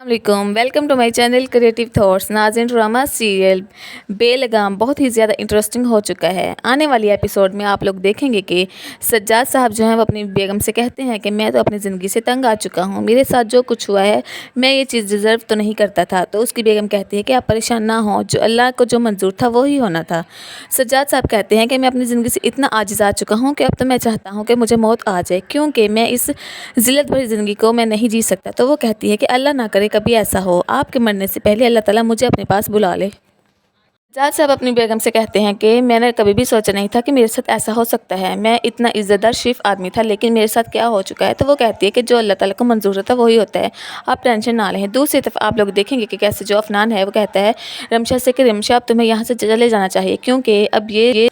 वालेकुम, welcome to my channel creative thoughts. नाज़रीन, drama serial Belagam बहुत ही ज़्यादा इंटरेस्टिंग हो चुका है। आने वाली एपिसोड में आप लोग देखेंगे कि सज्जाद साहब जो हैं वो अपनी बेगम से कहते हैं कि मैं तो अपनी ज़िंदगी से तंग आ चुका हूँ, मेरे साथ जो कुछ हुआ है मैं ये चीज़ डिज़र्व तो नहीं करता था। तो उसकी बेगम कहती है कि आप परेशान ना हो, जो अल्लाह को जो मंजूर था वो ही होना था। सज्जाद साहब कहते हैं कि मैं अपनी ज़िंदगी से इतना आजिज़ आ चुका हूँ कि अब तो मैं चाहता हूँ कि मुझे मौत आ जाए, क्योंकि मैं इस ज़िल्लत भरी ज़िंदगी को मैं नहीं जी सकता। तो वो कहती है कि अल्लाह ना करे कभी ऐसा हो, आपके मरने से पहले अल्लाह ताला मुझे अपने पास बुला ले। सज्जाद साहब अपनी बेगम से कहते हैं कि मैंने कभी भी सोचा नहीं था कि मेरे साथ ऐसा हो सकता है। मैं इतना इज़्ज़तदार शरीफ आदमी था, लेकिन मेरे साथ क्या हो चुका है। तो वो कहती है कि जो अल्लाह ताला को मंजूर होता है वही होता है, आप टेंशन ना लें। दूसरी तरफ आप लोग देखेंगे कि कैसे जो अफनान है वो कहता है रमशा से कि रमशा अब तुम्हें यहाँ से चले जाना चाहिए, क्योंकि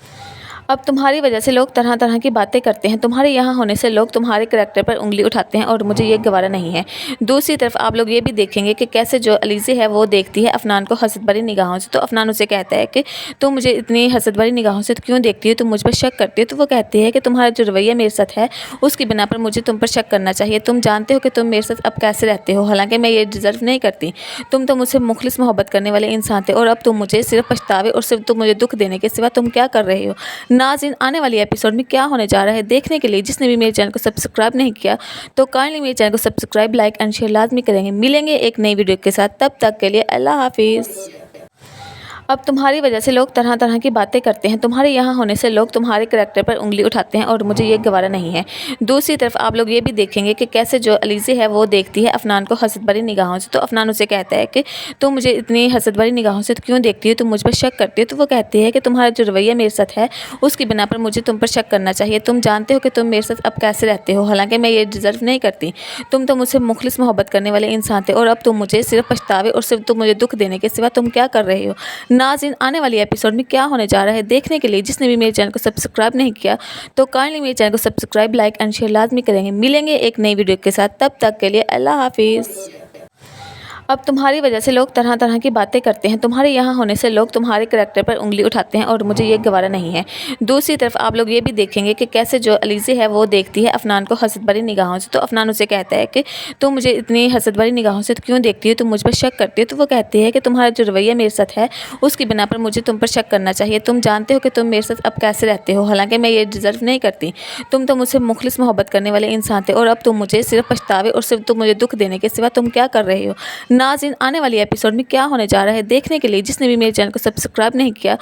अब तुम्हारी वजह से लोग तरह तरह की बातें करते हैं, तुम्हारे यहाँ होने से लोग तुम्हारे करैक्टर पर उंगली उठाते हैं और मुझे ये गवारा नहीं है। दूसरी तरफ आप लोग ये भी देखेंगे कि कैसे जो अलीज़ी है वो देखती है अफनान को हसद भरी निगाहों से। तो अफनान उसे कहता है कि तुम मुझे इतनी हसद भरी निगाहों से क्यों देखती हो, तुम मुझ पर शक करती हो। तो वो कहती है कि तुम्हारा जो रवैया मेरे साथ है उसकी बिना पर मुझे तुम पर शक करना चाहिए। तुम जानते हो कि तुम मेरे साथ अब कैसे रहते हो, हालांकि मैं ये डिज़र्व नहीं करती। तुम तो मुझसे मुखलिस मोहब्बत करने वाले इंसान थे और अब तुम मुझे सिर्फ पछतावे और सिर्फ तुम मुझे दुख देने के सिवा तुम क्या कर रहे हो। नाज़रीन, आने वाली एपिसोड में क्या होने जा रहा है देखने के लिए जिसने भी मेरे चैनल को सब्सक्राइब नहीं किया तो काइंडली मेरे चैनल को सब्सक्राइब, लाइक एंड शेयर लाजमी करेंगे। मिलेंगे एक नई वीडियो के साथ, तब तक के लिए अल्लाह हाफिज़। अब तुम्हारी वजह से लोग तरह तरह की बातें करते हैं, तुम्हारे यहाँ होने से लोग तुम्हारे करैक्टर पर उंगली उठाते हैं और मुझे ये गवारा नहीं है। दूसरी तरफ आप लोग ये भी देखेंगे कि कैसे जो अलीज़ी है वो देखती है अफनान को हसद भरी निगाहों से। तो अफनान उसे कहता है कि तुम मुझे इतनी हसद भरी निगाहों से क्यों देखती हो, तुम मुझ पर शक करती हो। तो वो कहती है कि तुम्हारा जो रवैया मेरे साथ है उसकी बिना पर मुझे तुम पर शक करना चाहिए। तुम जानते हो कि तुम मेरे साथ अब कैसे रहते हो, हालांकि मैं ये डिज़र्व नहीं करती। तुम तो मुझसे मुखलिस मोहब्बत करने वाले इंसान थे और अब तुम मुझे सिर्फ पछतावे और सिर्फ तुम मुझे दुख देने के सिवा तुम क्या कर रहे हो। नाज़रीन, आने वाली एपिसोड में क्या होने जा रहा है देखने के लिए जिसने भी मेरे चैनल को सब्सक्राइब नहीं किया तो काइंडली मेरे चैनल को सब्सक्राइब, लाइक एंड शेयर लाजमी करेंगे। मिलेंगे एक नई वीडियो के साथ, तब तक के लिए अल्लाह हाफिज़। अब तुम्हारी वजह से लोग तरह तरह की बातें करते हैं, तुम्हारे यहाँ होने से लोग तुम्हारे करैक्टर पर उंगली उठाते हैं और मुझे ये गवारा नहीं है। दूसरी तरफ आप लोग ये भी देखेंगे कि कैसे जो अलीज़ी है वो देखती है अफनान को हसद भरी निगाहों से। तो अफनान उसे कहता है कि तुम मुझे इतनी हसद भरी निगाहों से क्यों देखती हो, तुम मुझ पर शक करती हो। तो वो कहती है कि तुम्हारा जो रवैया मेरे साथ है उसकी बिना पर मुझे तुम पर शक करना चाहिए। तुम जानते हो कि तुम मेरे साथ अब कैसे रहते हो, हालांकि मैं ये डिज़र्व नहीं करती। तुम तो मुझसे मुखलिस मोहब्बत करने वाले इंसान थे और अब तुम मुझे सिर्फ पछतावे और सिर्फ तुम मुझे दुख देने के सिवा तुम क्या कर रहे हो। नाज़रीन, आने वाली एपिसोड में क्या होने जा रहा है देखने के लिए जिसने भी मेरे चैनल को सब्सक्राइब नहीं किया